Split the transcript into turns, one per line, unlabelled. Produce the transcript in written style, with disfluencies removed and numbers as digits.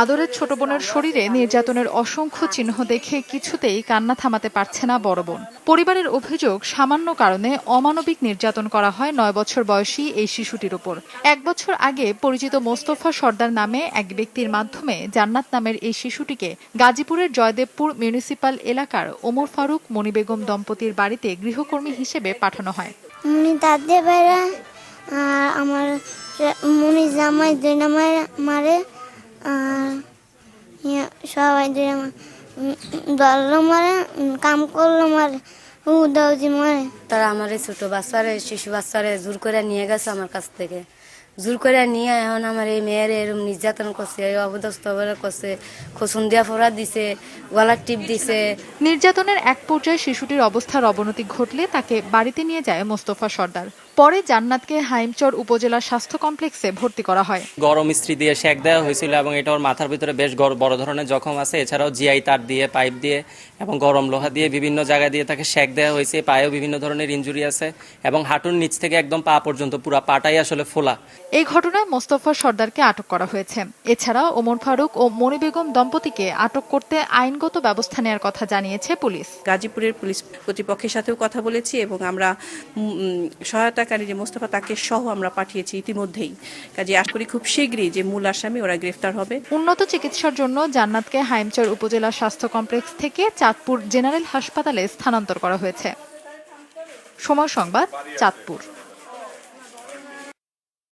আদরের ছোট বোনের শরীরে নির্যাতনের অসংখ্য চিহ্ন দেখে কিছুতেই কান্না থামাতে পারছে না বড় বোন। পরিবারের অভিযোগ, সামান্য কারণে অমানবিক নির্যাতন করা হয় ৯ বছর বয়সী এই শিশুটির উপর। ১ বছর আগে পরিচিত মোস্তফা সর্দার নামে এক ব্যক্তির মাধ্যমে জান্নাত নামের এই শিশুটিকে গাজীপুরের জয়দেবপুর মিউনিসিপাল এলাকার ওমর ফারুক মনি বেগম দম্পতির বাড়িতে গৃহকর্মী হিসেবে পাঠানো হয়।
আমার মনি জামাই দুই নামাই মারে, সবাই ধরলো মারে, কাম করলো মারে, উদাউজি মারে।
তারা আমার এই ছোট বাচ্চারে, শিশু বাচ্চারে জোর করে নিয়ে গেছে আমার কাছ থেকে। জোর করে নিয়ে এখন আমার এই মেয়ের এরকম নির্যাতন করছে, অবদস্থ করছে, খোসন দিয়া ফোড়া দিছে, গলার টিপ দিছে।
নির্যাতনের এক পর্যায়ে শিশুটির অবস্থার অবনতি ঘটলে তাকে বাড়িতে নিয়ে যায় মোস্তফা সর্দার। পরে জান্নাতকে হাইমচর উপজেলা স্বাস্থ্য কমপ্লেক্সে ভর্তি করা হয়।
গরম ইস্ত্রি দিয়ে সেক দেওয়া হয়েছিল এবং এটা ওর মাথার ভিতরে বেশ বড় ধরনের জখম আছে। এছাড়াও জিআই তার দিয়ে, পাইপ দিয়ে এবং গরম লোহা দিয়ে বিভিন্ন জায়গা দিয়ে তাকে সেক দেওয়া হয়েছে। পায়েও বিভিন্ন ধরনের ইনজুরি আছে এবং হাঁটুর নিচ থেকে একদম পা পর্যন্ত পুরো পাটাই আসলে ফোলা।
এই ঘটনায় মোস্তফা সর্দারকে আটক করা হয়েছে। এছাড়া ওমর ফারুক ও মনি বেগম দম্পতিকে আটক করতে আইনগত ব্যবস্থা নেওয়ার কথা জানিয়েছে পুলিশ।
গাজীপুরের পুলিশ কর্তৃপক্ষের সাথেও কথা বলেছি এবং আমরা সহায়তাকারী যে মোস্তফা তাকে সহ আমরা পাঠিয়েছি ইতিমধ্যেই। কাজে আশা করি খুব শীঘ্রই যে মূল আসামি ওরা গ্রেফতার হবে।
উন্নত চিকিৎসার জন্য জান্নাতকে হাইমচর উপজেলা স্বাস্থ্য কমপ্লেক্স থেকে চাঁদপুর জেনারেল হাসপাতালে স্থানান্তর করা হয়েছে। সময় সংবাদ, চাঁদপুর।